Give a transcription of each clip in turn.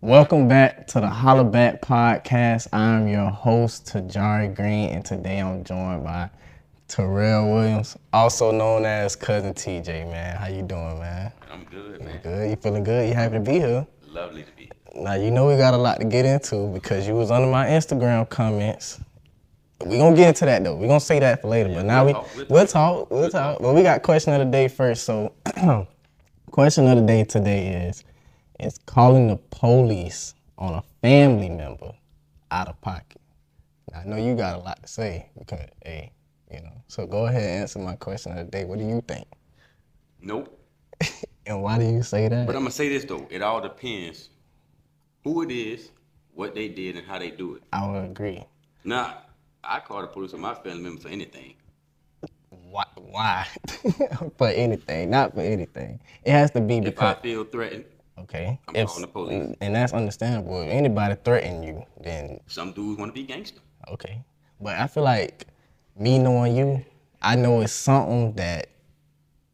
Welcome back to the Holla Podcast. I'm your host, Tajari Green, and today I'm joined by Terrell Williams, also known as Cousin TJ, man. How you doing, man? I'm good, man. Good? You feeling good? You happy to be here? Lovely to be here. Now, you know we got a lot to get into because you was under my Instagram comments. We gonna get into that, though. We gonna say that for later, but now we'll talk. But we got question of the day first, so question of the day today is calling the police on a family member out of pocket. Now, I know you got a lot to say because, hey, so go ahead and answer my question of the day. What do you think? Nope. And why do you say that? But I'm gonna say this though. It all depends who it is, what they did, and how they do it. I would agree. Now, I call the police on my family member for anything. Why? For anything, not for anything. It has to be because if I feel threatened, okay, I'm calling the police. And that's understandable. If anybody threaten you, then some dudes want to be gangster. Okay, but I feel like me knowing you, I know it's something that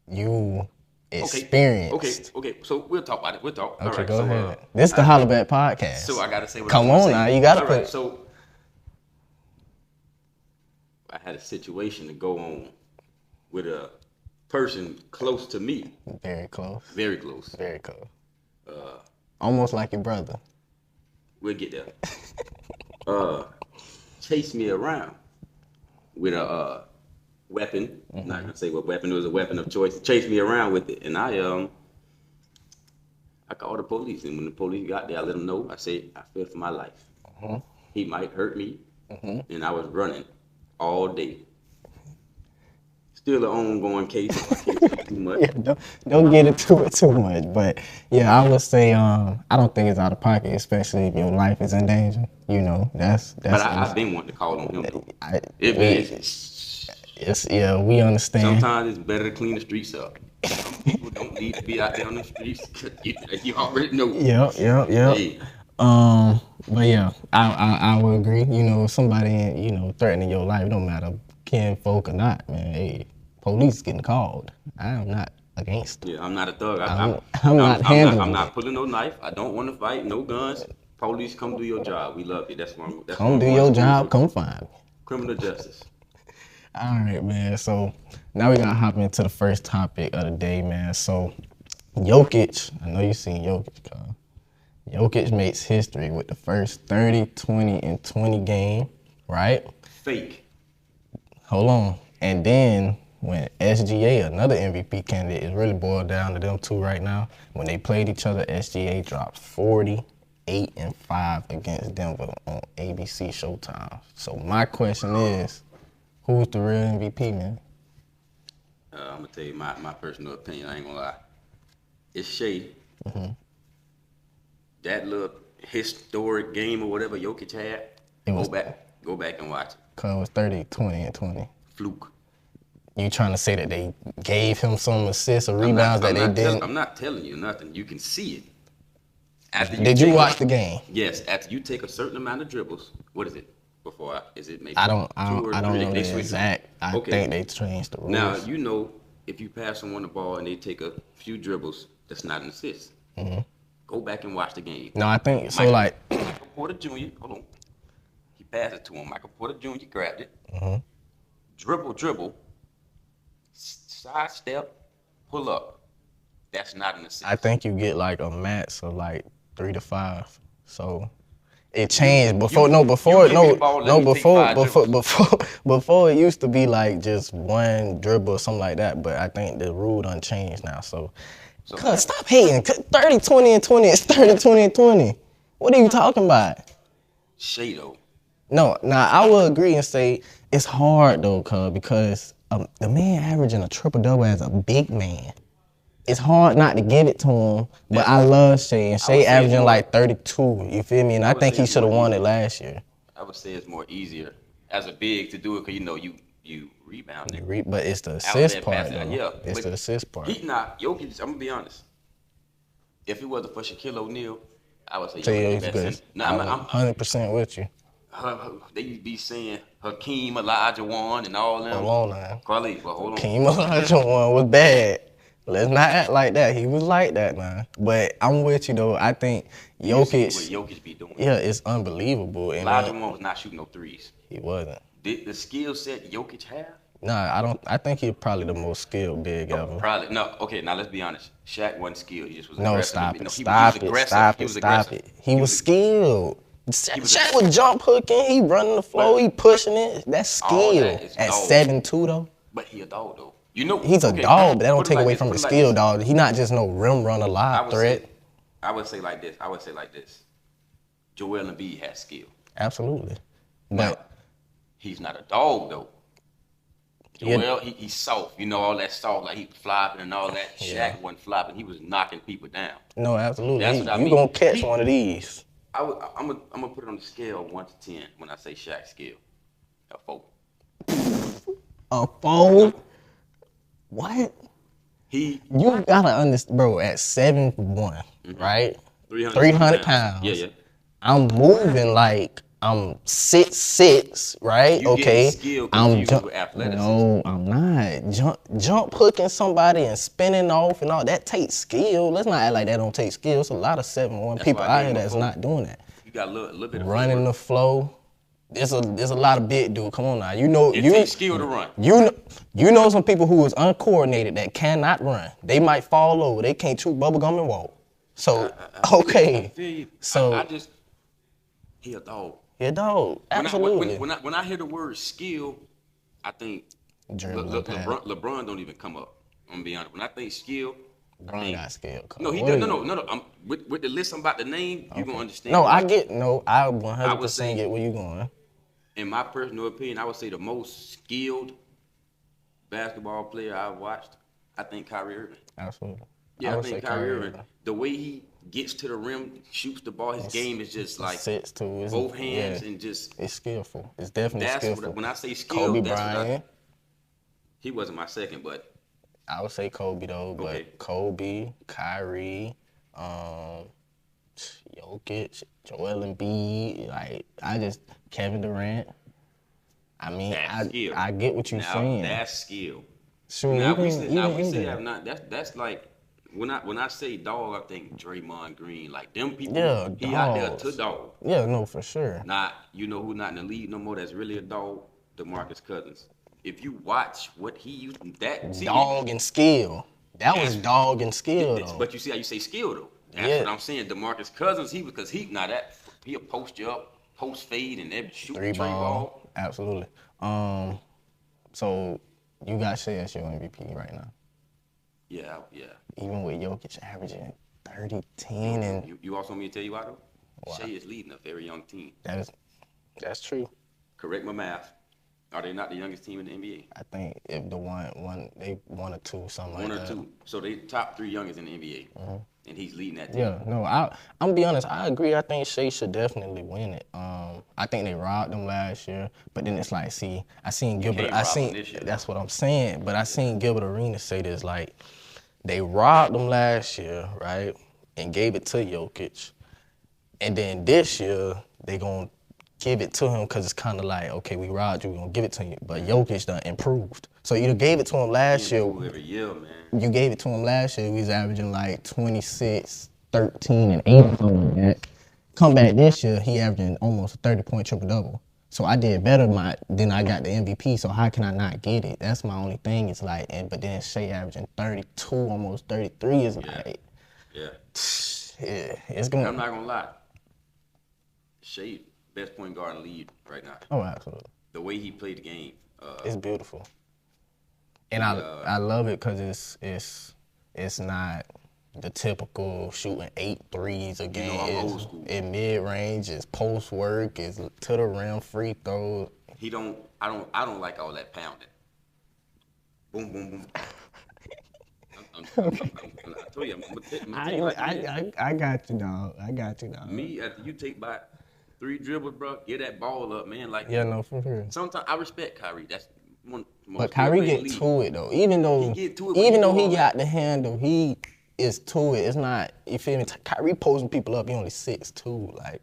you experienced. Okay. So we'll talk about it. We'll talk. Okay, all right, go so, ahead. This is the Holla Back Podcast. So I gotta say what Come I'm on say. now, you gotta all put. Right, so I had a situation to go on with a person close to me. Very close. Very close. Very close. Almost like your brother. We'll get there. Chased me around with a weapon. I'm not gonna say what weapon. It was a weapon of choice. Chased me around with it, and I called the police. And when the police got there, I let them know. I said I fear for my life. He might hurt me, and I was running all day. Still an ongoing case. I can't say too much. Yeah, don't get into it too much. But yeah, I would say I don't think it's out of pocket, especially if your life is in danger. You know, that's. But I've been wanting to call on him though. We understand. Sometimes it's better to clean the streets up. Some people don't need to be out there on the streets. You already know. Yep. Hey. But yeah, I would agree. You know, if somebody threatening your life, don't matter kinfolk or not, man. Hey, police getting called. I am not against it. Yeah, I'm not a thug. I'm not pulling no knife. I don't want to fight. No guns. Police, come do your job. We love you. That's come do your job. Come find me. Criminal justice. All right, man. So now we gotta hop into the first topic of the day, man. So Jokic, I know you seen Jokic, Kyle. Jokic makes history with the first 30, 20, and 20 game, right? Fake. Hold on. And then when SGA, another MVP candidate, is really boiled down to them two right now. When they played each other, SGA dropped 48-5 against Denver on ABC Showtime. So my question is, who's the real MVP, man? I'm gonna tell you my personal opinion. I ain't gonna lie. It's Shai. That little historic game or whatever Jokic had. Go back and watch it. Cause it was 30, 20, and 20. Fluke. You trying to say that they gave him some assists or rebounds that they didn't? I'm not telling you nothing. You can see it. Did you watch the game? Yes. After you take a certain amount of dribbles, what is it? Is it maybe I don't two or know three? the exact. I think they changed the rules. Now, you know, if you pass someone the ball and they take a few dribbles, that's not an assist. Go back and watch the game. No, I think so. Michael Porter Jr. Hold on. He passed it to him. Michael Porter Jr. grabbed it. Dribble. Side step. Pull up. That's not an assist. I think you get like a max of like 3 to 5. So it changed before it used to be like just one dribble or something like that, but I think the rule done changed now. So cuz stop hating. 30, 20, and 20 is 30, 20, and 20. What are you talking about? Shai though. No, now I will agree and say it's hard though, cuz because the man averaging a triple-double as a big man. It's hard not to give it to him, but I love Shai. And Shai averaging like 32, you feel me? And I think he should have won it last year. I would say it's more easier as a big to do it because, you rebound. But it's the assist part, though. Yeah. It's the assist part. He's not. Jokic, I'm going to be honest. If it wasn't for Shaquille O'Neal, I would say Jokic good. I'm 100% with you. They used to be saying Hakeem Olajuwon and all them. Hold on now. Carly, well, hold on. Hakeem Olajuwon was bad. Let's not act like that. He was like that, man. But I'm with you though. I think Jokic. What Jokic be doing? Yeah, it's unbelievable. Olajuwon was not shooting no threes. He wasn't. Did the skill set Jokic have? Nah, I don't. I think he's probably the most skilled big ever. Probably no. Okay, now let's be honest. Shaq wasn't skilled. He just was No, aggressive. stop it. No, Stop it. He was skilled. Shaq was jump hooking. He running the floor. He pushing it. That's skill. At 7'2" though. But he a dog though. You know, he's a dog, but that don't take away from the skill, dog. He not just no rim runner, live threat. I would say like this. Joel Embiid has skill. Absolutely. Now, But he's not a dog though. Joel, he's soft. You know, all that soft, like he flopping and all that. Shaq wasn't flopping. He was knocking people down. No, absolutely. That's what I mean. You gonna catch one of these. I'm gonna put it on the scale of 1 to 10 when I say Shaq skill. A 4. A 4? What? You gotta understand, bro. At 7'1", right? 300 pounds. Yeah. I'm moving like I'm 6'6", right? I'm no, I'm not. Jump hooking somebody and spinning off and all that takes skill. Let's not act like that don't take skill. It's a lot of 7'1" people out here that's not doing that. You got a little bit of running the flow. There's a lot of big dude. Come on now, it takes skill to run. You know some people who is uncoordinated that cannot run. They might fall over. They can't chew bubblegum and walk. So I feel you. So he a dog. He a dog. Absolutely. When I hear the word skill, I think LeBron don't even come up. I'm gonna be honest. When I think skill, LeBron got skill. No, he does. No. With the list I'm about to name, you gonna understand. No, I 100% get where you going. In my personal opinion, I would say the most skilled basketball player I've watched, I think Kyrie Irving. Absolutely. Yeah, I think Kyrie Irving. The way he gets to the rim, shoots the ball, his game is just like both hands and just. It's skillful. It's definitely skillful. When I say skill, Kobe Bryant. He wasn't my second, but. I would say Kobe though, but Kobe, Kyrie, Jokic, Joel Embiid, Kevin Durant. I mean, I get what you're saying. That's skill. Sure, we say have not. That's like when I say dog, I think Draymond Green, like them people. Yeah, he out there to dog. Yeah, no, for sure. You know who not in the league no more? That's really a dog. DeMarcus Cousins. If you watch what he used, dog and skill. That was dog and skill though. But you see how you say skill though. That's what I'm saying. DeMarcus Cousins, he'll post you up, post fade, and then shoot three ball. Absolutely. So you got Shai as your MVP right now. Yeah. Even with Jokic averaging 30, 10, and you also want me to tell you why though? Wow. Shai is leading a very young team. That's true. Correct my math. Are they not the youngest team in the NBA? I think if they 1 or 2, something like that. 1 or 2. So they top 3 youngest in the NBA, and he's leading that team. Yeah, no, I'm gonna be honest. I agree. I think Shai should definitely win it. I think they robbed them last year, but then it's like, I seen Gilbert. That's what I'm saying. But I seen Gilbert Arenas say this, like, they robbed them last year, right, and gave it to Jokic, and then this year they gonna give it to him because it's kind of like, okay, we robbed you, we're going to give it to you. But Jokic done improved. So you gave it to him last year. Every year, man. You gave it to him last year. He was averaging like 26, 13, and 8 or something like that. Come back this year, he averaging almost a 30-point triple-double. So I did better than I got the MVP, so how can I not get it? That's my only thing. It's like, but then Shai averaging 32, almost 33 is like, yeah, it's going. I'm not going to lie. Shai, best point guard in the league right now. Oh, absolutely. The way he played the game. It's beautiful. And I love it because it's not the typical shooting 8 threes a game. I'm old school. In mid-range, it's post work, it's to the rim, free throws. I don't like all that pounding. Boom, boom, boom. I told you, I got you, dog. Me, after you take by 3 dribbles, bro, get that ball up, man. Like, yeah, no, for sure. Sometimes I respect Kyrie. That's one. But Kyrie get to it though. Even though he got the handle, he is to it. It's not. You feel me? Kyrie posing people up. He only 6'2". Like,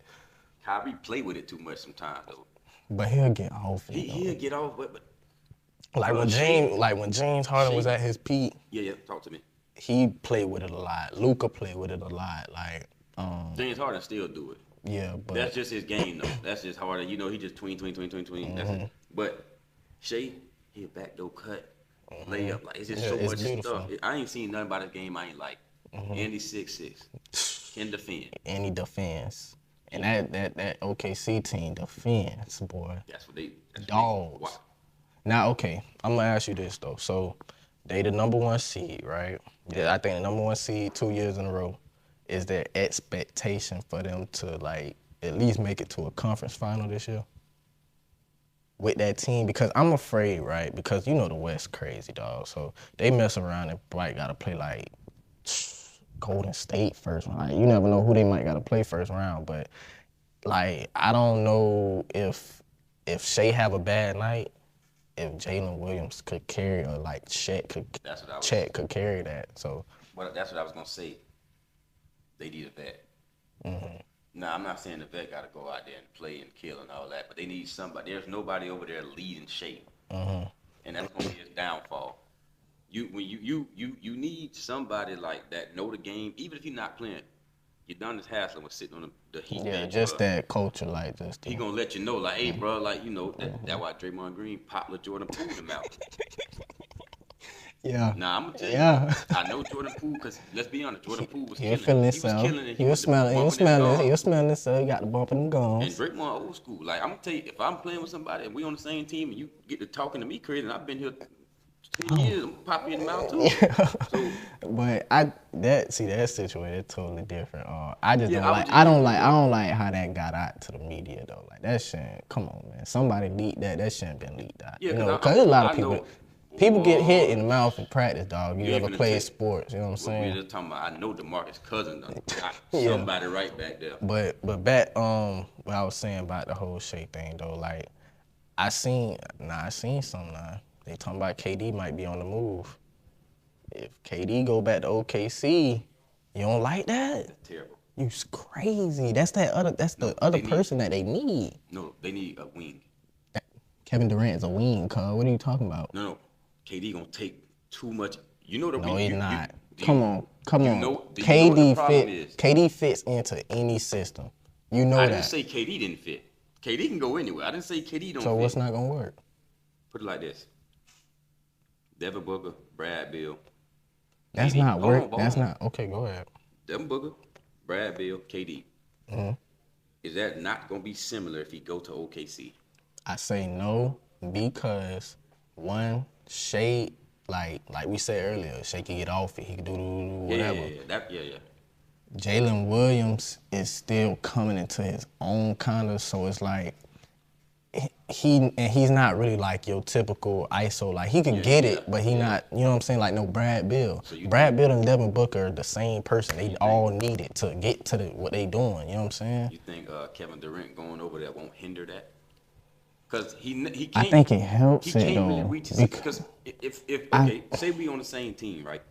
Kyrie play with it too much sometimes though. But he'll get off it. He'll get off, but when James Harden was at his peak. Yeah, talk to me. he played with it a lot. Luka played with it a lot. Like, James Harden still do it. yeah, but That's just his game, though. That's just Harden. You know, he just tween. That's it. But Shai, he a backdoor cut, layup. Like, it's just so much stuff. I ain't seen nothing about his game I ain't like. And he's 6'6". Can defend. And he defends. And that OKC team defends, boy. That's what they... Dogs. Wow. Now, okay, I'm going to ask you this, though. So, they the number 1 seed, right? Yeah, I think the number 1 seed 2 years in a row. Is there expectation for them to, like, at least make it to a conference final this year? With that team? Because I'm afraid, right? Because you know the West crazy, dog. So, they mess around and might got to play, like, Golden State first round. Like, you never know who they might got to play first round, but like I don't know if Shai have a bad night, if Jalen Williams could carry or like Chet could carry that. So, but that's what I was gonna say. They need a vet. Now I'm not saying the vet got to go out there and play and kill and all that, but they need somebody. There's nobody over there leading Shai, and that's gonna be his downfall. You need somebody like that know the game, even if you're not playing. Udonis Haslem was sitting on the Heat bench. Yeah, just that culture, like just. He gonna let you know, like, hey, bro, like you know that why Draymond Green popped Jordan Poole him out. Yeah. Nah, I'm gonna tell you. I know Jordan Poole because let's be honest, Jordan Poole was killing. He was smelling this. So he got the bump in the gums. And Draymond old school. Like I'm gonna tell you, if I'm playing with somebody and we on the same team and you get to talking to me crazy, and I've been here 10 years, I'm pop you in the mouth too. Yeah. So, but that situation is totally different. I don't like how that got out to the media though. Like that shit. Come on, man. Somebody leaked that. That shouldn't been leaked out. Yeah, because there's a lot of people. People get hit in the mouth in practice, dog. You ever play sports? You know what I'm saying? We just talking about. I know DeMarcus Cousins got somebody right back there. But back what I was saying about the whole Shai thing though. Like I seen something now. They talking about KD might be on the move. If KD go back to OKC, you don't like that? That's terrible. You crazy. That's the other person that they need. No, they need a wing. Kevin Durant is a wing, cuz. What are you talking about? No. KD gonna take too much. You know the No, he's not. Come on. KD fits into any system. You know I that. didn't say KD didn't fit. KD can go anywhere. I didn't say KD don't fit. So what's not gonna work? Put it like this. Devin Booker, Brad Beal. That's KD. not work. That's on. not okay. Go ahead. Devin Booker, Brad Beal, KD. Is that not gonna be similar if he go to OKC? I say no because one, Shai, like we said earlier, Shai can get off it. He can do whatever. Yeah. Jalen Williams is still coming into his own kind of, so it's like he's not really like your typical ISO. Like he can get it, but he not. You know what I'm saying? Like no Brad Beal. So Brad Beal and Devin Booker are the same person. They all need it to get to what they doing. You know what I'm saying? You think Kevin Durant going over there won't hinder that? Because he can't. I think it helps. He can't really reach it because if say we on the same team, right?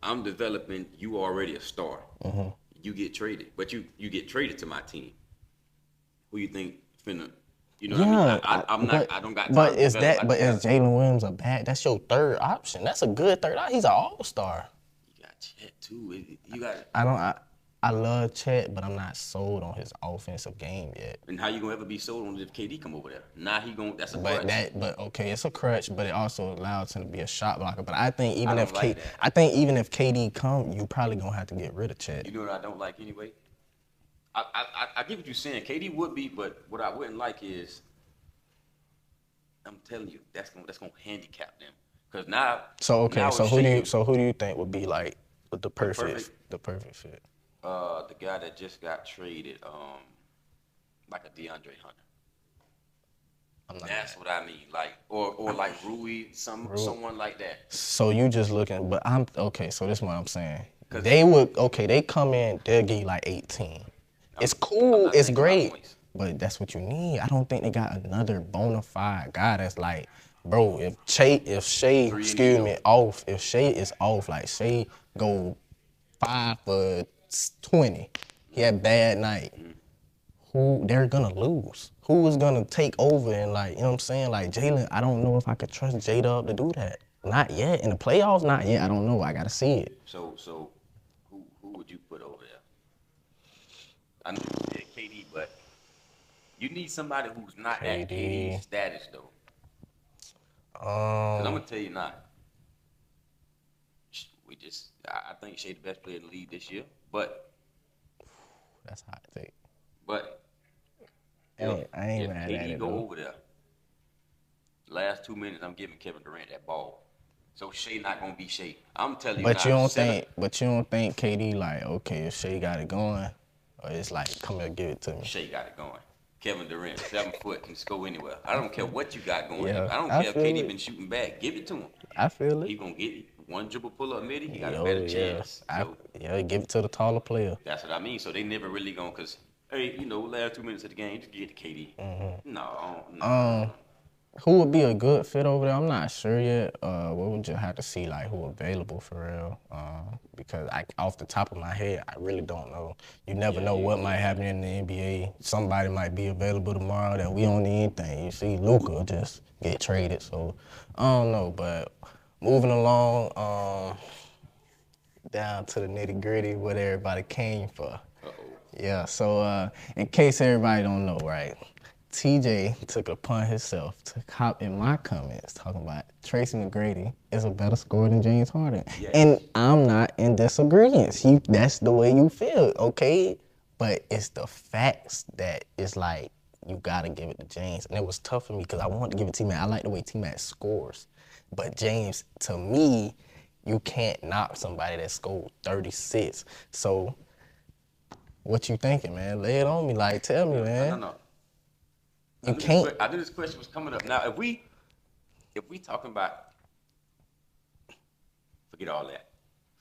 I'm developing. You already a star. You get traded, but you get traded to my team. Who you think finna? You know what I mean? I don't got time. But is Jalen Williams a bad? That's your third option. That's a good third option. He's an all-star. You got Chet too. You got. I love Chet, but I'm not sold on his offensive game yet. And how you gonna ever be sold on it if KD come over there? Now he gonna. That's a crutch. But okay, it's a crutch, but it also allows him to be a shot blocker. But I think even if KD come, you probably gonna have to get rid of Chet. You know what I don't like anyway? I get what you're saying. KD would be, but what I wouldn't like is, I'm telling you, that's gonna handicap them. Cause now. So who do you think would be like the perfect fit? The guy that just got traded, like a DeAndre Hunter. That's what I mean, like or like Rui, someone like that. So you just looking, but I'm okay. So this is what I'm saying. They come in, they'll give you like 18. It's cool, it's great, but that's what you need. I don't think they got another bona fide guy that's like, bro, if Shai is off, like Shai go 5 for 20, he had a bad night, who they're gonna lose? Who is gonna take over and like, you know what I'm saying? Like Jalen, I don't know if I could trust J-Dub to do that. Not yet. In the playoffs, not yet. I don't know. I gotta see it. So who would you put over there? I know you said KD, but you need somebody who's not at KD's status though. Cause I'm gonna tell you now. I think Shai the best player in the league this year, but that's hot take. But I ain't mad if at KD it, go though. over there, last 2 minutes I'm giving Kevin Durant that ball. So Shai not gonna be Shai. I'm telling you. But you don't think KD like, okay, if Shai got it going, or it's like, come here, give it to me. Shai got it going. Kevin Durant, 7 foot, can go anywhere. I don't care what you got going. Yeah, I don't care if KD been shooting back. Give it to him. I feel it. He gonna get it. One dribble pull up mid, he got a better chance. Give it to the taller player. That's what I mean. So they never really gonna, cause hey, last 2 minutes of the game, just get to KD. Mm-hmm. No. Who would be a good fit over there? I'm not sure yet. What would you have to see, like, who available for real? Because off the top of my head, I really don't know. You never know what might happen in the NBA. Somebody might be available tomorrow that we don't need anything. You see, Luka just get traded. So I don't know. But moving along, down to the nitty gritty, what everybody came for. Yeah. So in case everybody don't know, right? TJ took it upon himself to hop in my comments talking about Tracy McGrady is a better scorer than James Harden. Yes. And I'm not in disagreement. That's the way you feel, okay? But it's the facts that it's like you got to give it to James. And it was tough for me because I wanted to give it to Tmac. I like the way Tmac scores. But James, to me, you can't knock somebody that scored 36. So what you thinking, man? Lay it on me. Like, tell me, man. No. You can't. I knew this question was coming up. Now, if we talking about, forget all that.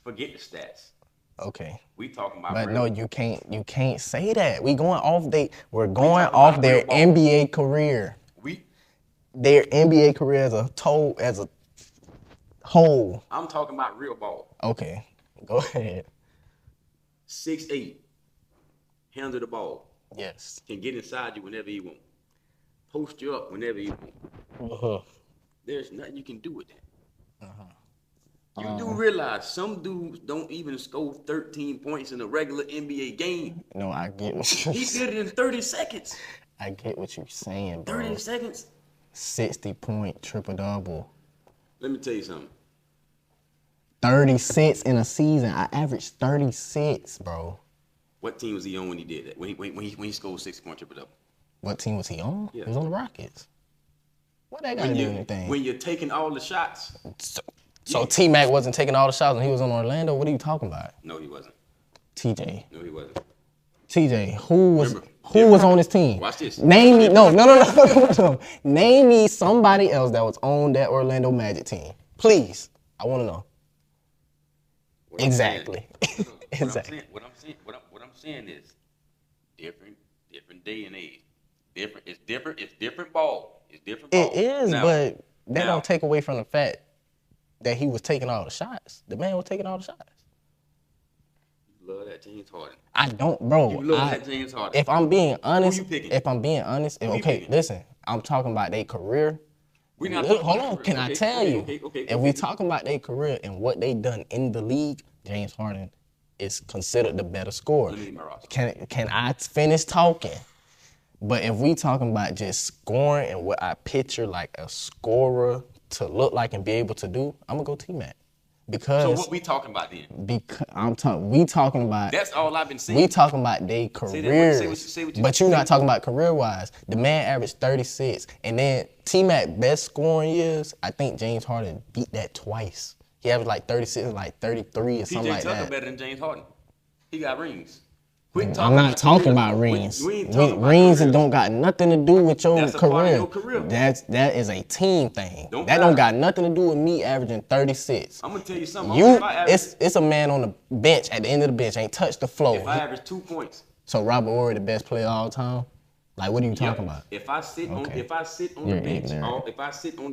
Forget the stats. Okay. We talking about. But no, you can't say that. We're going off their NBA career. Their NBA career as a whole. I'm talking about real ball. Okay. Go ahead. 6'8". Handle the ball. Yes. Can get inside you whenever you want. Post you up whenever you want. Uh-huh. There's nothing you can do with that. Uh-huh. You do realize some dudes don't even score 13 points in a regular NBA game. No, I get what you're saying. He did it in 30 seconds. I get what you're saying, bro. 30 seconds? 60-point triple-double. Let me tell you something. 36 in a season. I averaged 36, bro. What team was he on when he did that? When he scored 60-point triple-double? What team was he on? Yeah. He was on the Rockets. What that got to do anything? When you're taking all the shots. So Tmac wasn't taking all the shots and he was on Orlando? What are you talking about? No, he wasn't. TJ. No, he wasn't. TJ, who was on his team? Watch this. Name me. No. Name me somebody else that was on that Orlando Magic team. Please. I want to know. Exactly. Exactly. What I'm saying is different day and age. It's different ball. It is, but that don't take away from the fact that he was taking all the shots. The man was taking all the shots. You love that James Harden. I don't, bro. You love that James Harden. If I'm being honest, Who you picking? Okay, listen. I'm talking about their career. Hold on, can I tell you? If we talking about their career and what they done in the league, James Harden is considered the better scorer. Can I finish talking? But if we talking about just scoring and what I picture like a scorer to look like and be able to do, I'm gonna go Tmac. Because so what we talking about then? We talking about. That's all I've been saying. We talking about their careers. But you're not talking about career wise. The man averaged 36, and then Tmac best scoring years. I think James Harden beat that twice. He averaged like 36, like 33 or something like that. TJ Tucker better than James Harden. He got rings. I'm not talking about rings. Rings don't got nothing to do with your career. That is a team thing. That don't got nothing to do with me averaging 36. I'm gonna tell you something. It's a man on the bench at the end of the bench, ain't touched the floor. If I average 2 points. So Robert Horry the best player of all time? Like, what are you talking about? If I sit on the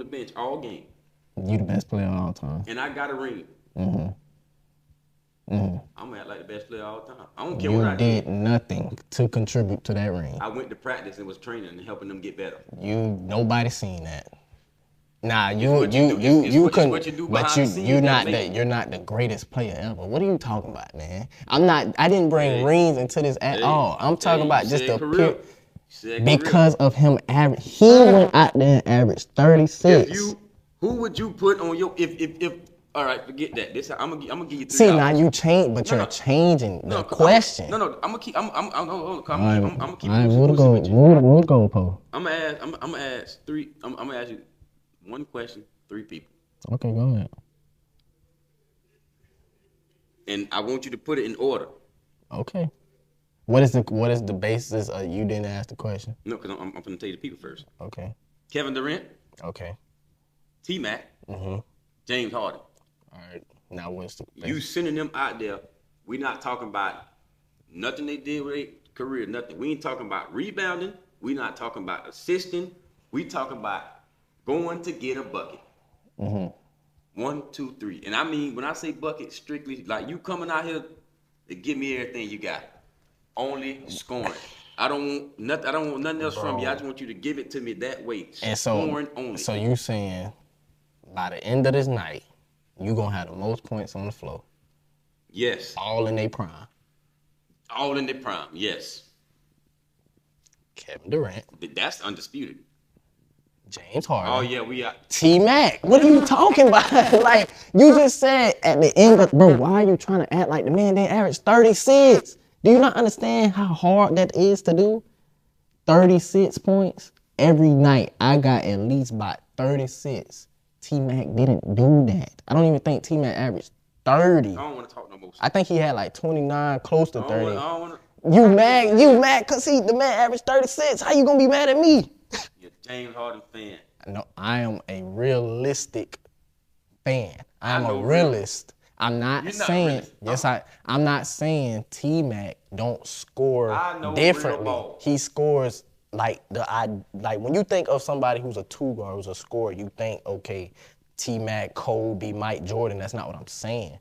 bench all game. You the best player of all time. And I got a ring. I'm gonna act like the best player of all time. I don't care what I did. You did nothing to contribute to that ring. I went to practice and was training and helping them get better. Nobody seen that. Nah, you what you do but behind the scenes you're that you're not the greatest player ever. What are you talking about, man? I didn't bring rings into this at all. I'm talking about just the career. because of him average. He went out there and averaged 36. Who would you put on your if all right, forget that. This I'm gonna give you 3 See, hours. now you change, but you're changing the question. I'm gonna keep. I'm gonna keep. We'll go, Poe. I'm gonna ask 3. I'm gonna ask you 1 question, 3 people. Okay, go ahead. And I want you to put it in order. Okay. What is the basis of you didn't ask the question? No, because I'm gonna tell you the people first. Okay. Kevin Durant. Okay. Tmac. James Harden. All right. Now what's the basis? You sending them out there? We're not talking about nothing they did with their career. Nothing. We ain't talking about rebounding. We not talking about assisting. We talking about going to get a bucket. 1, 2, 3. And I mean, when I say bucket, strictly like you coming out here to give me everything you got. Only scoring. I don't want nothing else from you. I just want you to give it to me that way. And scoring only. So you saying by the end of this night, you gonna have the most points on the floor. Yes. All in their prime. All in their prime. Yes. Kevin Durant. That's undisputed. James Harden. Oh yeah, we are. T-Mac. What are you talking about? Like you just said at the end of, bro, why are you trying to act like the man didn't average 36? Do you not understand how hard that is to do? 36 points every night. I got at least about 36. T-Mac didn't do that. I don't even think T-Mac averaged 30. I don't want to talk no more. I think he had like 29, close to 30. I You mad because the man averaged 36. How you gonna be mad at me? You're a James Harden fan. No, I am a realistic fan. I am a realist. I'm not saying, I'm not saying T-Mac don't score differently. He scores like when you think of somebody who's a 2-guard, who's a scorer, you think, okay, T-Mac, Kobe, Mike Jordan. That's not what I'm saying.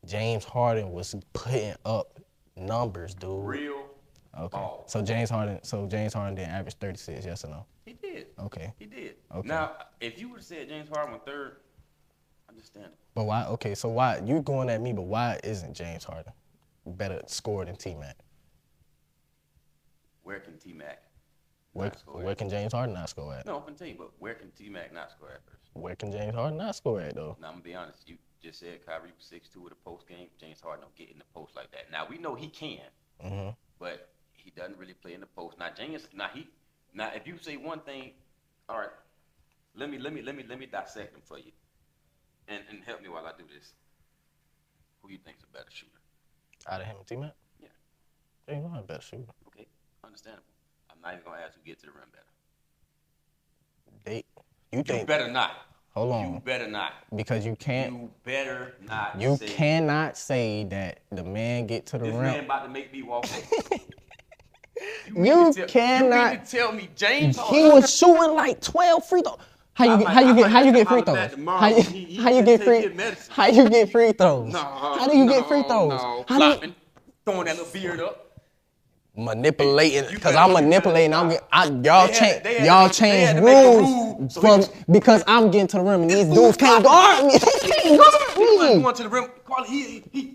James Harden was putting up numbers, dude. Real ball. So James Harden didn't average 36, yes or no? He did. Okay. He did. Okay. Now, if you would have said James Harden was 3rd, understandable. But why? Okay, so why you going at me? But why isn't James Harden better scored than T-Mac? Where can T-Mac? Where can James Harden not score at? No, I'm gonna tell you, but where can T-Mac not score at first? Where can James Harden not score at though? Now I'm gonna be honest. You just said Kyrie was 6'2" with a post game. James Harden don't get in the post like that. Now we know he can, but he doesn't really play in the post. Now if you say one thing, all right, let me dissect him for you. And help me while I do this. Who you think's a better shooter? Out of him and T-Mac? Yeah. James Harden better shooter. Okay, understandable. I'm not even gonna ask who get to the rim better. You better not. Hold on. You better not. Because you can't. You better not. You cannot say that the man get to the rim. This man about to make me walk away. You cannot. You mean to tell me James Harden? He was shooting like 12 free throws. How you get free throws? How you get free throws? No, how do you get free throws? No, flopping, throwing that little beard up. Manipulating, because I'm manipulating. Y'all change rules because I'm getting to the rim and these dudes can't guard me. They can't guard me. Going to the rim.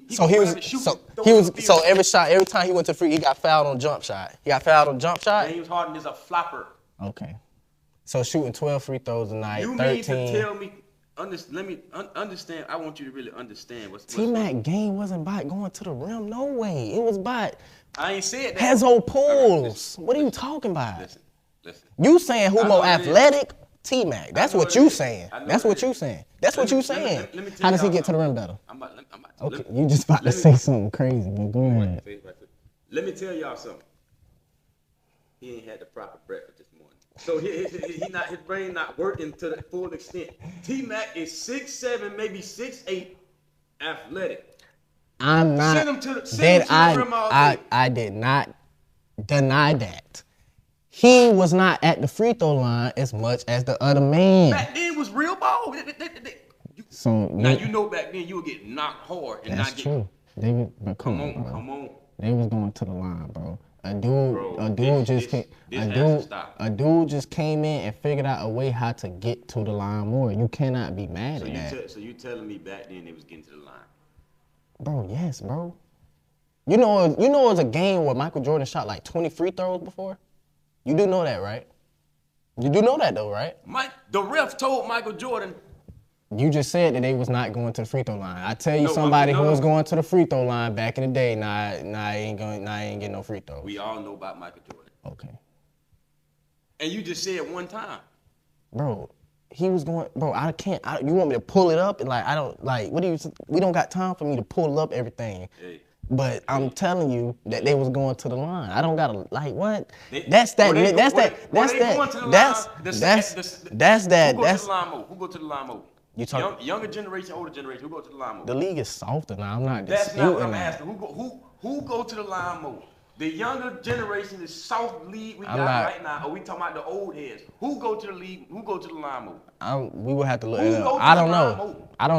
So every time he went to free, he got fouled on jump shot. James Harden is a flopper. Okay. So shooting 12 free throws a night, you 13. You mean to tell me, let me understand, I want you to really understand what's T-Mac game wasn't by going to the rim, no way. It was by I ain't said that. Hezzo pulls. What are you talking about? Listen. You saying who more athletic? T-Mac. That's what you saying. That's what you saying. How does he get to the rim better? Okay, you just about to say something crazy, but go ahead. Let me tell y'all something. He ain't had the proper breakfast this morning. So his brain not working to the full extent. T-Mac is 6'7", maybe 6'8", athletic. I'm not. Send him to the rim all day. I did not deny that. He was not at the free throw line as much as the other man. Back then was real ball. So now you know back then you would get knocked hard and that's not get. true. David, but come on. They was going to the line, bro. A dude just came in and figured out a way how to get to the line more. You cannot be mad at that. So you telling me back then they was getting to the line? Bro, yes, bro. You know it was a game where Michael Jordan shot like 20 free throws before? You do know that, right? You do know that though, right? The ref told Michael Jordan. You just said that they was not going to the free throw line. I tell you somebody who was going to the free throw line back in the day, I ain't getting no free throws. We all know about Michael Jordan. Okay. And you just said one time. Bro, he was going, bro, you want me to pull it up? And we don't got time for me to pull up everything. Hey. But I'm telling you that they was going to the line. I don't gotta what? Who go to the line more? Who go to the line more? You talking younger generation, older generation? Who go to the line more? The league is softer now. I'm not That's disputing not what I'm that. asking. Who go to the line more? The younger generation, the soft league we got right now, or we talking about the old heads? Who go to the league? Who go to the line more? We would have to look it up. I don't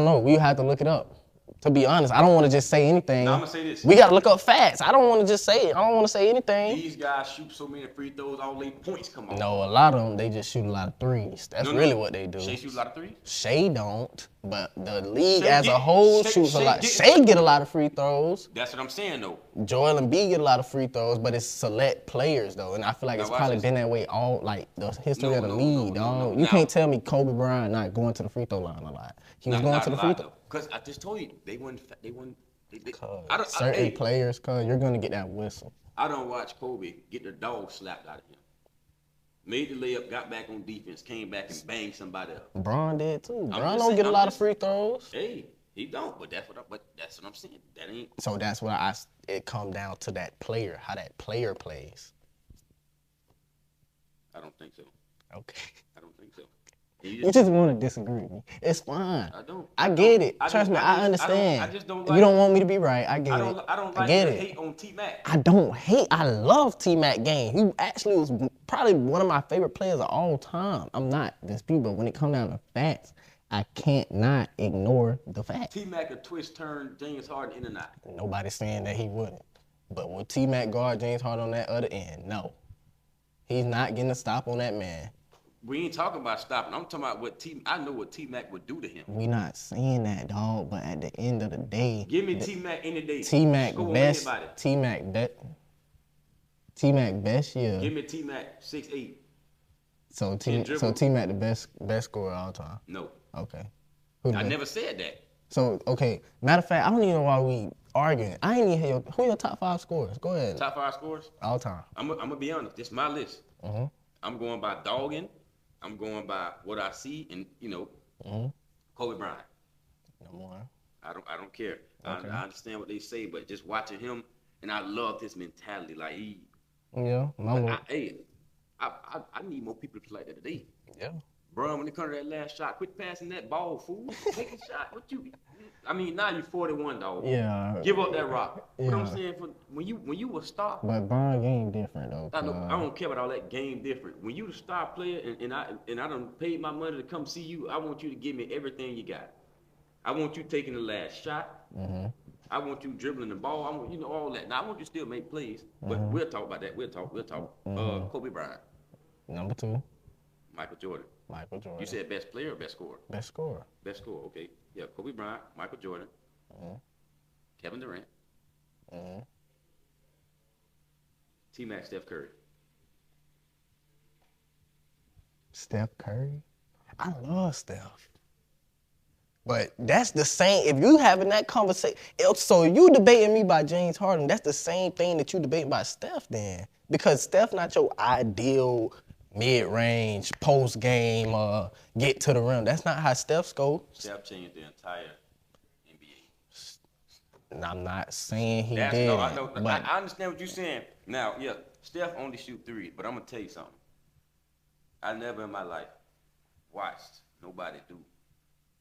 know. We would have to look it up. To be honest, I don't want to just say anything. Now, I'm going to say this. We got to look up facts. I don't want to just say it. I don't want to say anything. These guys shoot so many free throws, all their points come off. No, a lot of them, they just shoot a lot of threes. That's really what they do. Shai shoot a lot of threes? Shai don't, but the league as a whole shoots a lot. Shai get a lot of free throws. That's what I'm saying, though. Joel Embiid get a lot of free throws, but it's select players, though. And I feel like it's probably been that way all, the history of the league, dog. You can't tell me Kobe Bryant not going to the free throw line a lot. He was going to the free throw. Because I just told you, they won. Certain players, you're going to get that whistle. I don't watch Kobe get the dog slapped out of him. Made the layup, got back on defense, came back and banged somebody up. Bron did too. Bron don't get a lot of free throws. Hey, he don't, but that's what I'm saying. That ain't. So that's what it come down to that player, how that player plays. I don't think so. Okay. I don't think so. You just want to disagree with me. It's fine. I don't. I get it. Trust me, I understand. I just don't you don't want me to be right. I get it. I don't like to hate on Tmac. I don't hate. I love Tmac game. He actually was probably one of my favorite players of all time. I'm not disputing, but when it comes down to facts, I can't not ignore the facts. Tmac a twist turn James Harden in and out. Nobody's saying that he wouldn't. But would Tmac guard James Harden on that other end? No. He's not getting a stop on that man. We ain't talking about stopping. I'm talking about I know what Tmac would do to him. We not saying that, dog. But at the end of the day, give me Tmac any day. Tmac best. Tmac best year. Give me Tmac 6'8". So Tmac the best scorer of all time. No. Okay. I never said that. So okay. Matter of fact, I don't even know why we arguing. I ain't even hear who your top 5 scorers. Go ahead. Top 5 scorers all time. I'm gonna be honest. This is my list. Mm-hmm. I'm going by dogging. I'm going by what I see, and Kobe Bryant. No more. I don't care. Okay. I understand what they say, but just watching him, and I love his mentality. Like he. Yeah. I need more people to play like that today. Yeah. Bro, when it comes to that last shot, quit passing that ball, fool. Take a shot. Now you're 41, dog. Yeah. Give up that rock. Yeah. What I'm saying, when you a star. But Bron game different though. I don't care about all that game different. When you the star player and I done paid my money to come see you, I want you to give me everything you got. I want you taking the last shot. Mm-hmm. I want you dribbling the ball. I want all that. Now I want you to still make plays, but we'll talk about that. We'll talk. Mm-hmm. Kobe Bryant. Number 2. Michael Jordan. You said best player or best scorer? Best scorer. Best scorer. Okay. Yeah. Kobe Bryant, Michael Jordan, Kevin Durant, Tmac, Steph Curry. Steph Curry? I love Steph. But that's the same, if you having that conversation, so you debating me by James Harden, that's the same thing that you debating by Steph then. Because Steph not your ideal mid-range, post-game, get to the rim. That's not how Steph scores. Steph changed the entire NBA. And I'm not saying he did. No, I know. But I understand what you're saying. Now, yeah, Steph only shoot 3, but I'm going to tell you something. I never in my life watched nobody do.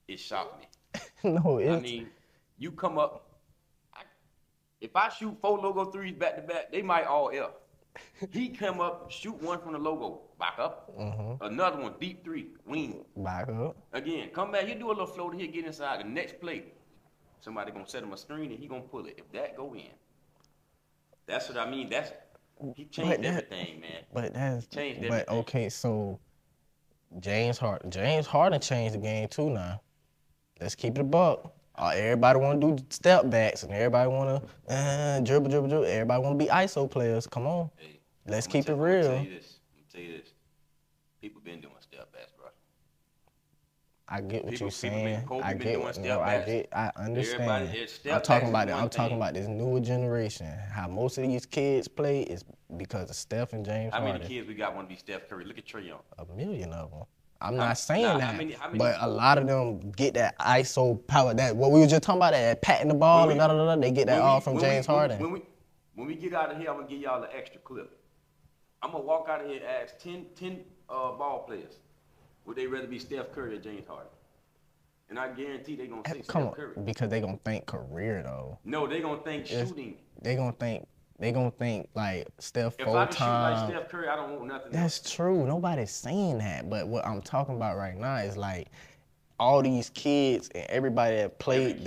It shocked me. No, I mean, you come up. If I shoot 4 logo 3s back to back, they might all F. He come up, shoot one from the logo, back up. Mm-hmm. Another one, deep 3, wing. Back up. Again, come back. He do a little floater here, get inside. The next play, somebody gonna set him a screen and he gonna pull it. If that go in, That's what I mean. He changed everything, man. But okay, so James Harden changed the game too now. Let's keep it a buck. Everybody want to do step backs and everybody want to dribble. Everybody want to be ISO players. Come on. Hey, Let's keep it real. I'm gonna tell you this. People been doing step backs, bro. I get what you're saying. I understand. I'm talking about this newer generation. How most of these kids play is because of Steph and James Harden. How many kids we got want to be Steph Curry? Look at Trae Young. A million of them. I'm not saying that, but a lot of them get that ISO power. That what we were just talking about, that patting the ball and they get that all from James Harden. When we get out of here, I'm gonna give y'all an extra clip. I'm gonna walk out of here and ask 10 ball players. Would they rather be Steph Curry or James Harden? And I guarantee they're going to say Steph Curry. Because they're going to think career, though. No, they're going to think shooting. They're going to think like Steph full-time. If I can shoot like Steph Curry, I don't want nothing else. That's true. Nobody's saying that. But what I'm talking about right now is like all these kids and everybody that played,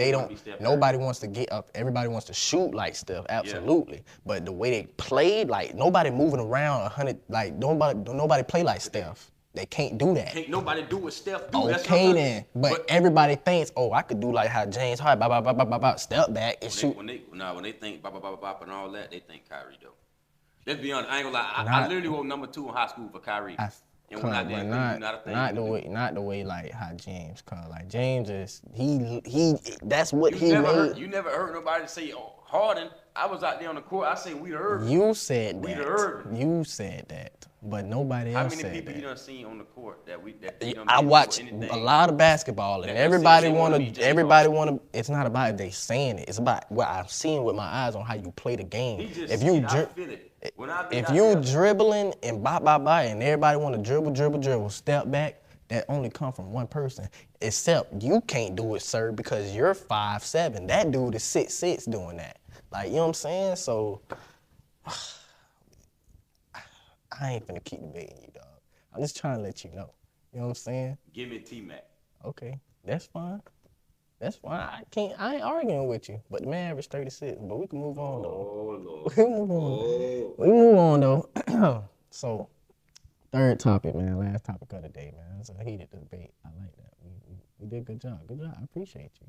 nobody wants to get up. Everybody wants to shoot like Steph, absolutely. Yeah. But the way they played, like nobody moving around 100, like nobody play like Steph. They can't do that. Can't nobody do what Steph do. Okay then, but everybody thinks, oh, I could do like how James Harden, step back and shoot. When they think and all that, they think Kyrie though. Let's be honest, I ain't gonna lie. I literally wrote number 2 in high school for Kyrie. Not the way like how James called. Like James is he that's what he made. You never heard nobody say, oh, Harden. I was out there on the court. I say we heard. You said that. You said that. But nobody else said that. How many people you done seen on the court that I watch a lot of basketball, and everybody wanna. It's not about they saying it. It's about what I'm seeing with my eyes on how you play the game. If you dribbling and and everybody wanna dribble, step back, that only come from one person. Except you can't do it, sir, because you're 5'7". That dude is 6'6" doing that. Like, you know what I'm saying? So I ain't finna keep debating you, dog. I'm just trying to let you know. You know what I'm saying? Give me Tmac. Okay, that's fine. That's fine. I ain't arguing with you. But the man averaged 36. But we can move on, though. Oh, Lord. We move on, though. So, third topic, man. Last topic of the day, man. It's a heated debate. I like that. We did a good job. Good job. I appreciate you.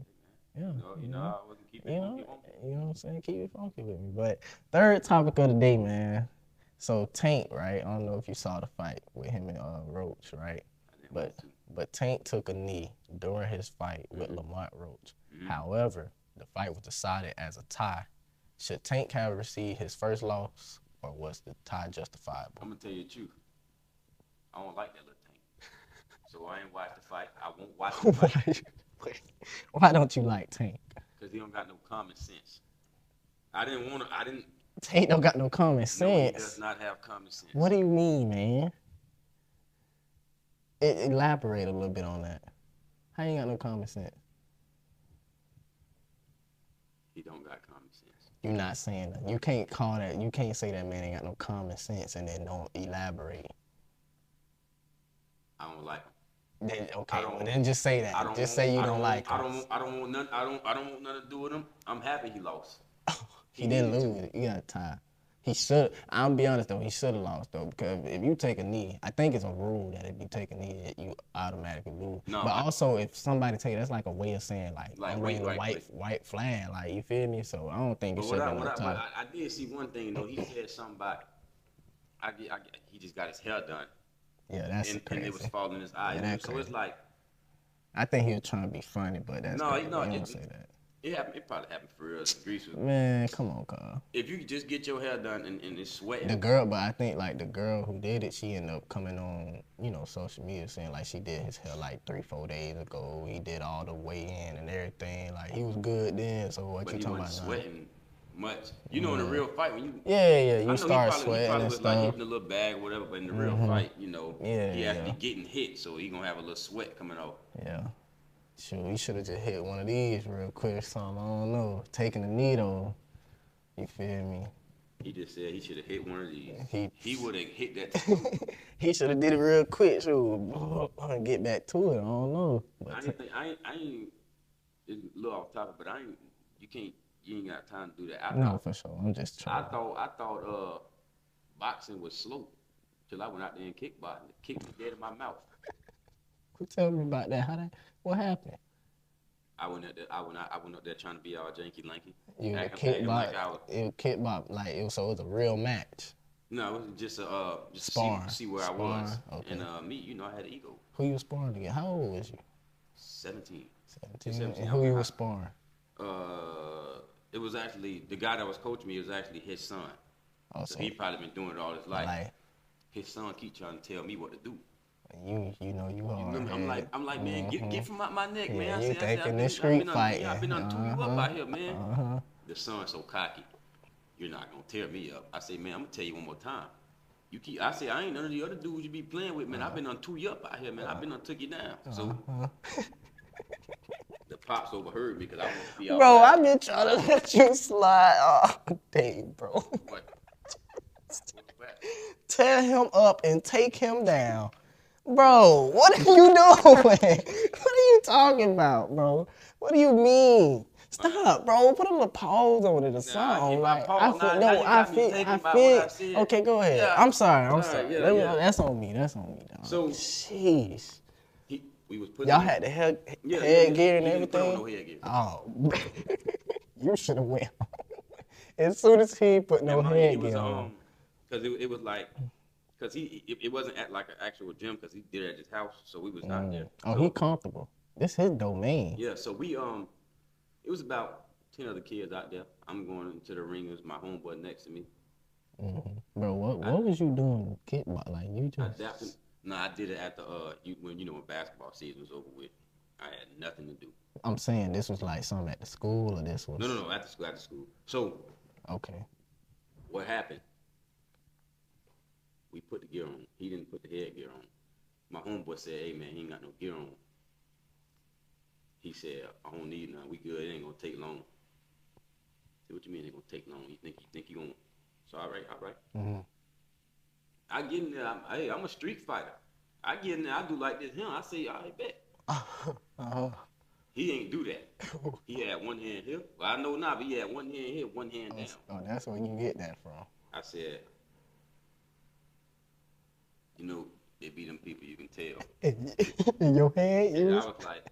Yeah. I wasn't keeping it funky. You know what I'm saying? Keep it funky with me. But third topic of the day, man. So Tank, right? I don't know if you saw the fight with him and Roach, right? But Tank took a knee during his fight with Lamont Roach. However, the fight was decided as a tie. Should Tank have received his first loss, or was the tie justifiable? I'm gonna tell you the truth. I don't like that little Tank, so I ain't watched the fight. I won't watch the fight. Why don't you like Tank? Because he don't got no common sense. Tank don't got no common sense. No, he does not have common sense. What do you mean, man? Elaborate a little bit on that. How you ain't got no common sense? He don't got common sense. You're not saying that. You can't call that. You can't say that man ain't got no common sense and then don't elaborate. I don't like him. Then just say that. Just say you don't like him. I don't want nothing to do with him. I'm happy he lost. He didn't lose. He got a tie. He should. I'll be honest though. He should have lost though, because if you take a knee, I think it's a rule that if you take a knee, that you automatically lose. No, but also if somebody take, that's like a way of saying like I'm waving a white flag. Like, you feel me? So I don't think it should have been a tie. I did see one thing though. He said something about he just got his hair done. Yeah, that's crazy. And it was falling in his eye. Yeah, so it's like, I think he was trying to be funny, but that's crazy. Don't say that. It probably happened for real. Man, come on, Carl. If you just get your hair done and it's sweating. But I think like the girl who did it, she ended up coming on, social media saying like she did his hair like 3-4 days ago. He did all the weigh-in and everything. Like, he was good then. So what you talking about now? But he wasn't sweating much. In a real fight when you. Yeah, you start sweating. He probably was like hitting a little bag or whatever, but in the real fight, he actually getting hit, so he gonna have a little sweat coming off. Yeah. Shoot, he should have just hit one of these real quick or something. I don't know. Taking the needle. You feel me? He just said he should have hit one of these. He would have hit that. He should have did it real quick. So get back to it. I don't know. But I ain't. It's a little off topic, but you can't You ain't got time to do that. No, for sure. I'm just trying. I thought boxing was slow till I went out there and kickboxing. It kicked me dead in my mouth. Tell me about that. What happened? I went up there trying to be all janky lanky. You acting like so it was a real match. No, it was just sparring. See where I was. Okay. And me, you know, I had an ego. Who you sparring against? How old was you? 17. 17. And who you was sparring? It was actually the guy that was coaching me. It was actually his son. Oh, so he probably been doing it all his life. Like, his son keep trying to tell me what to do. You know you hard. I'm like, man, get from out my neck, yeah, man. You thinking this street fighting? I've been on you up out here, man. The son's so cocky. You're not gonna tear me up. I say, man, I'm gonna tell you one more time. I say, I ain't none of the other dudes you be playing with, man. I've been on you up out here, man. I've been on took you down. So the pops overheard me because I want to be out. Bro, I've been trying to let you slide all day, bro. What? Tear him up and take him down. Bro, what are you doing? What are you talking about, bro? What do you mean? Stop, bro. Put a little pause on it or something. Okay, go ahead. Yeah. I'm sorry. Yeah. That's on me. Dog. So, jeez. We was putting y'all had the headgear and everything? No headgear. Oh, you should have went. As soon as he put no headgear on. Because it was like, because it wasn't at like an actual gym because he did it at his house, so we was not there. Oh, he comfortable. This his domain. Yeah, so we it was about 10 other kids out there. I'm going into the ring. It was my homeboy next to me. Bro, what was you doing kickbox? Like you just adapting. No, I did it at the when basketball season was over with. I had nothing to do. I'm saying this was like something at the school or this was No, at the school. So okay. What happened? We put the gear on. He didn't put the headgear on. My homeboy said, "Hey man, he ain't got no gear on." He said, "I don't need none. We good. It ain't gonna take long." I said, "What you mean it ain't gonna take long? You think you gonna?" So all right. Mm-hmm. I get in there. I'm a street fighter. I get in there. I do like this. I say, "All right, bet." He ain't do that. He had one hand here. Well, I know now, but he had one hand here, one hand down. Oh, that's where you get that from. I said, it be them people you can tell. In your head? And I was like,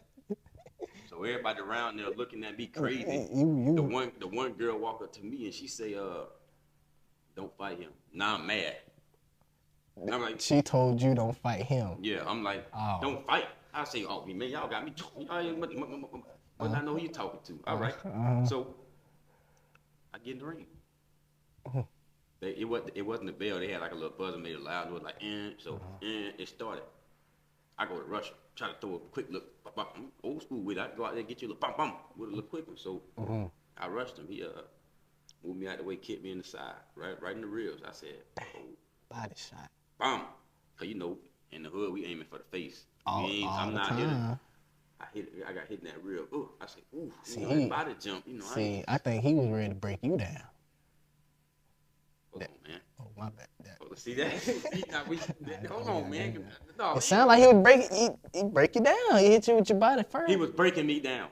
so everybody around there looking at me crazy. The one girl walk up to me and she say, "Don't fight him." Now I'm mad. And I'm like, she told you don't fight him. Yeah, I'm like, Don't fight. I say, "Oh man, y'all got me." But I know who you talking to. All right. So I get in the ring. It wasn't a bell. They had like a little buzzer, made it loud. It was like, it started. I go to rush him, try to throw a quick look. I'm old school with it. I go out there and get you a little bum with a little quicker. So I rushed him. He moved me out the way, kicked me in the side, right in the ribs. I said, body shot. Bam. Cause in the hood we aiming for the face. I'm not hitting. I got hit in that rib. Ooh, I said, ooh, body jump. I think he was ready to break you down. Hold on, man. Oh, my bad. See that? Hold on, man. No, it sounded like he would break you down. He hit you with your body first. He was breaking me down.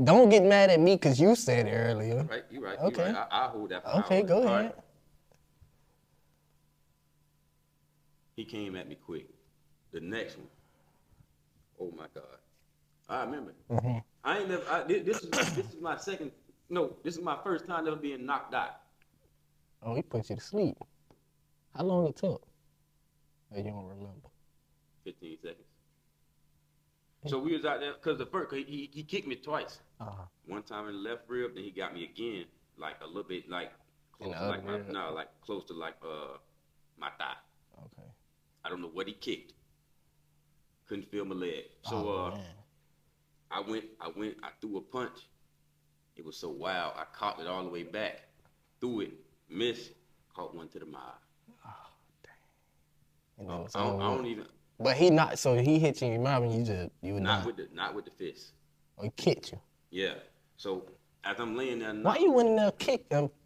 Don't get mad at me because you said it earlier. Right, you right. Okay. You right. I hold that power. Okay, go ahead. Right. He came at me quick. The next one. Oh my God. I remember. I ain't never. This is my second. No, this is my first time ever being knocked out. Oh, he put you to sleep. How long it took? Oh, you don't remember. 15 seconds. So we was out there because he kicked me twice. One time in the left rib, then he got me again, like a little bit like close to my thigh. Okay. I don't know what he kicked. Couldn't feel my leg. So I threw a punch. It was so wild. I caught it all the way back, threw it, missed, caught one to the mouth. Oh, dang. I don't even. But he not. So he hit you in your mouth, and you were not with the fist. Oh, he kicked you. Yeah. So as I'm laying there, why you went in there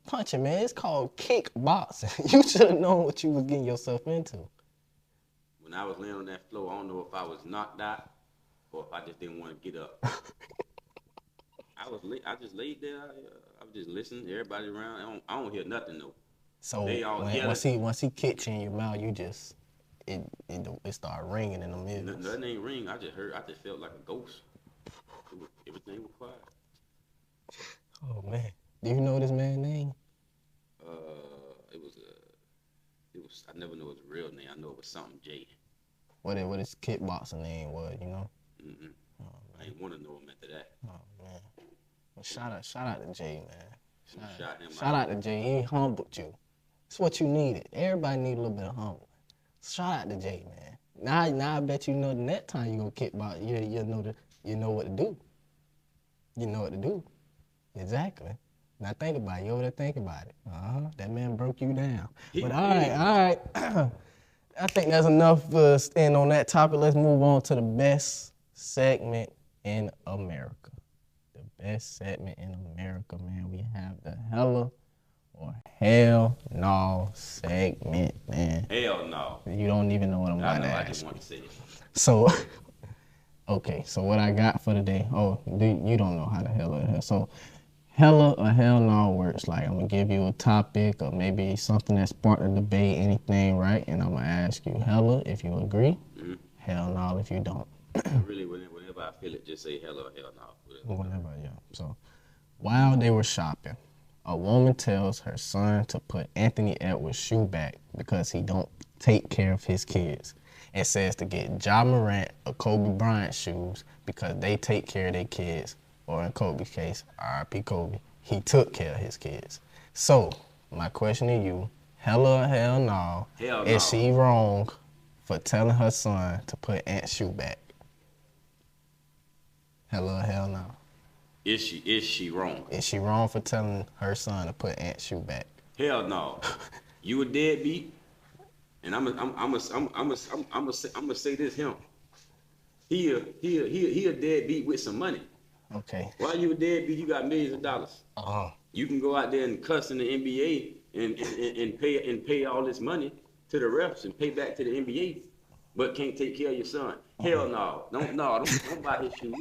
punching, man? It's called kickboxing. You should have known what you was getting yourself into. When I was laying on that floor, I don't know if I was knocked out or if I just didn't want to get up. I just laid there. I was just listening. Everybody around. I don't hear nothing though. So They all once he catch you in your mouth, you just it start ringing in the middle. Nothing ain't ring. I just felt like a ghost. Everything was quiet. Oh man, do you know this man's name? It was I never know his real name. I know it was something J. What his kickboxing name was, you know? Mm-mm. I ain't want to know him after that. Oh man. Well, shout out to Jay, man. Shout out to Jay. He humbled you. It's what you needed. Everybody need a little bit of humbling. Shout out to Jay, man. Now I bet you know the next time you gonna kickbox, you know what to do. You know what to do. Exactly. Now think about it. You over there think about it. That man broke you down. But all right. I think that's enough for staying on that topic. Let's move on to the best segment in America. The best segment in America, man. We have the Hella or Hell No segment, man. Hell no. You don't even know what I'm about to ask. I just want to say it. So, okay. So what I got for today? Oh, you don't know how the hell it is. So, Hella or Hell No works like I'm gonna give you a topic or maybe something that sparked a debate, anything, right? And I'm gonna ask you Hella if you agree, Hell No if you don't. Really, whenever I feel it, just say Hella or Hell No. Whatever, yeah. So, while they were shopping, a woman tells her son to put Anthony Edwards' shoe back because he don't take care of his kids, and says to get Ja Morant or Kobe Bryant shoes because they take care of their kids. Or in Kobe's case, R.I.P. Kobe, he took care of his kids. So, my question to you, Hella or Hell No, is she wrong for telling her son to put Ant's shoe back? Hella or Hell No? Is she wrong? Is she wrong for telling her son to put Ant's shoe back? Hell no. You a deadbeat, and I'm say this him. He a deadbeat with some money. Okay. Why you a deadbeat? You got millions of dollars. You can go out there and cuss in the NBA and pay all this money to the refs and pay back to the NBA, but can't take care of your son. Hell no. Don't buy his shoes.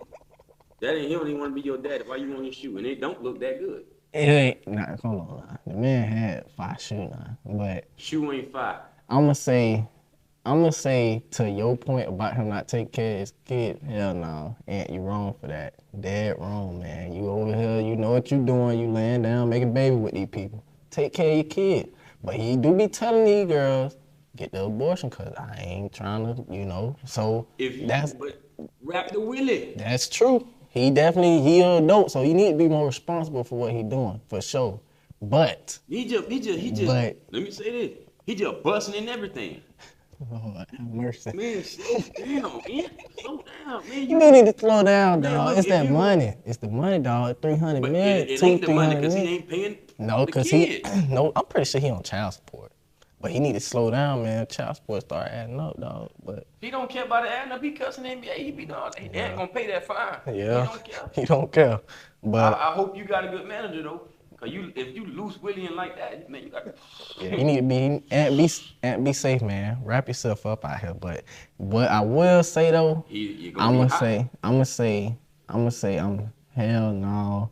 That ain't him. He want to be your daddy. Why you want his shoe? And they don't look that good. It ain't. Nah, hold on. Nah. The man had 5 shoes, but shoe ain't 5. I'm gonna say to your point about him not taking care of his kid, hell no. Aunt, you wrong for that. Dead wrong, man. You over here, you know what you doing. You laying down, making baby with these people. Take care of your kid. But he do be telling these girls, get the abortion because I ain't trying to, So but wrap the willy. That's true. He an adult, so he need to be more responsible for what he doing, for sure. But he just let me say this. He just busting in everything. Lord have mercy. Man, slow down, man. Slow down, man. You need to slow down, dog. Look, it's that money. It's the money, dog. 300 million. It ain't the money because he ain't paying. No, because I'm pretty sure he on child support. But he need to slow down, man. Child support start adding up, dog. But he don't care about it adding up. He cussing the NBA. He be dog. They ain't gonna pay that fine. Yeah. He don't care. He don't care. But I hope you got a good manager though. Cause if you loose William like that, man, you got to. Yeah, you need to be safe, man. Wrap yourself up out here. But what I will say though, I'm gonna say I'm hell no.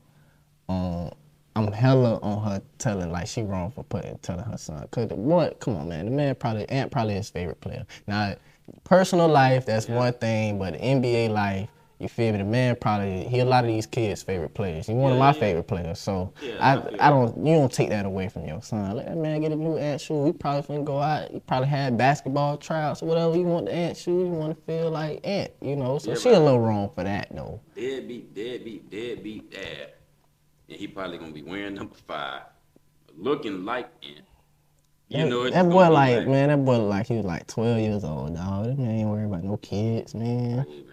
I'm hella on her telling like she wrong for telling her son. Cause what? Come on, man. The man Ant probably his favorite player. Now, personal life that's one thing, but NBA life. You feel me? The man he a lot of these kids' favorite players. He's one of my favorite players. So you don't take that away from your son. Let that man get a new Ant shoe. He probably finna go out. He probably had basketball tryouts or whatever. You want the Ant shoes. You want to feel like Ant, So she a little wrong for that though. Deadbeat dad. And he probably gonna be wearing number 5, looking like Ant. That boy like he was like 12 years old, dog. That man ain't worried about no kids, man. Hey, man.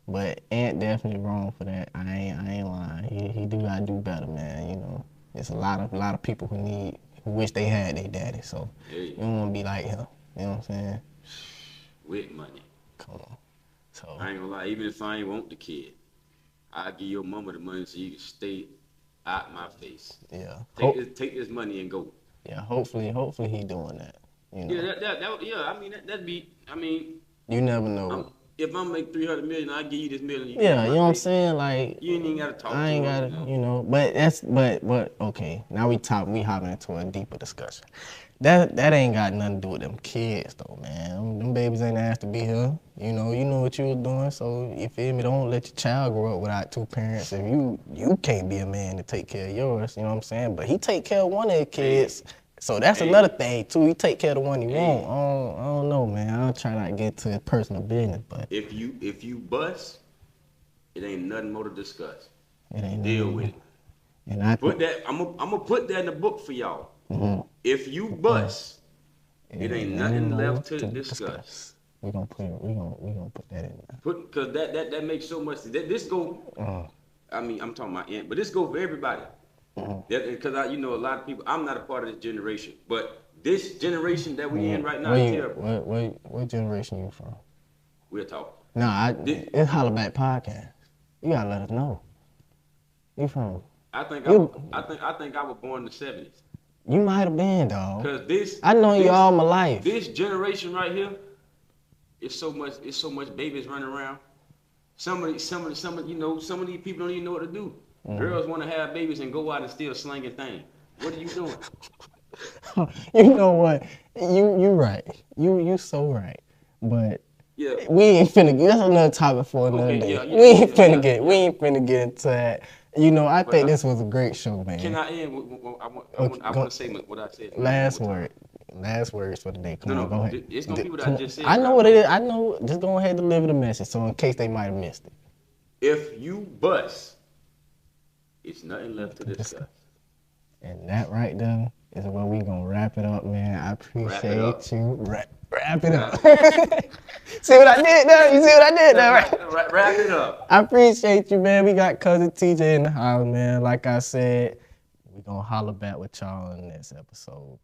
But Ant definitely wrong for that. I ain't lying. He do gotta do better, man. There's a lot of people who wish they had their daddy. So you don't wanna be like him. You know what I'm saying? With money. Come on. So I ain't gonna lie. Even if I ain't want the kid, I'll give your mama the money so you can stay out my face. Yeah. Take this money and go. Yeah. Hopefully he doing that. Yeah. I mean that'd be. I mean. You never know. if I make 300 million, I give you this million. You Yeah, you know what I'm saying? Like, you ain't even gotta talk. I ain't gotta, you know. But okay. Now we hopping into a deeper discussion. That ain't got nothing to do with them kids though, man. Them babies ain't asked to be here. You know what you was doing. So you feel me? Don't let your child grow up without two parents. If you can't be a man to take care of yours, you know what I'm saying? But he take care of one of his kids. So that's another thing too. He take care of the one he want. I don't know, man. I'll try not to get to his personal business, but if you bust, it ain't nothing more to discuss. it ain't Deal with it. And I put that. I'm gonna put that in the book for y'all. Mm-hmm. If you bust, it ain't nothing left to discuss. We gonna put that in there. Cause that makes so much. This go. I mean, I'm talking about Ant, but this go for everybody. Because a lot of people. I'm not a part of this generation, but this generation that we in right now is terrible. What generation you from? We'll talk. No, it's Holla Back Podcast. You gotta let us know. You from? I think I was born in the 70s. You might have been, dog. Cause I know you all my life. This generation right here, it's so much babies running around. Some of these people don't even know what to do. Girls want to have babies and go out and still slinging things. What are you doing? You know what? You right. You so right. But yeah, we ain't finna get. That's another topic for another day. We ain't finna get into that. You know, I think this was a great show, man. Can I end? I want to say what I said. Last words for the day. Come on, go ahead. It's gonna be what I just said. I know what it is. I know. Just go ahead and deliver the message, so in case they might have missed it. If you bust, it's nothing left to discuss. And that right there is where we gonna wrap it up, man. I appreciate you. Wrap it up. See what I did there? You see what I did there, right? Wrap it up. I appreciate you, man. We got cousin TJ in the house, man. Like I said, we gonna holler back with y'all in the next episode.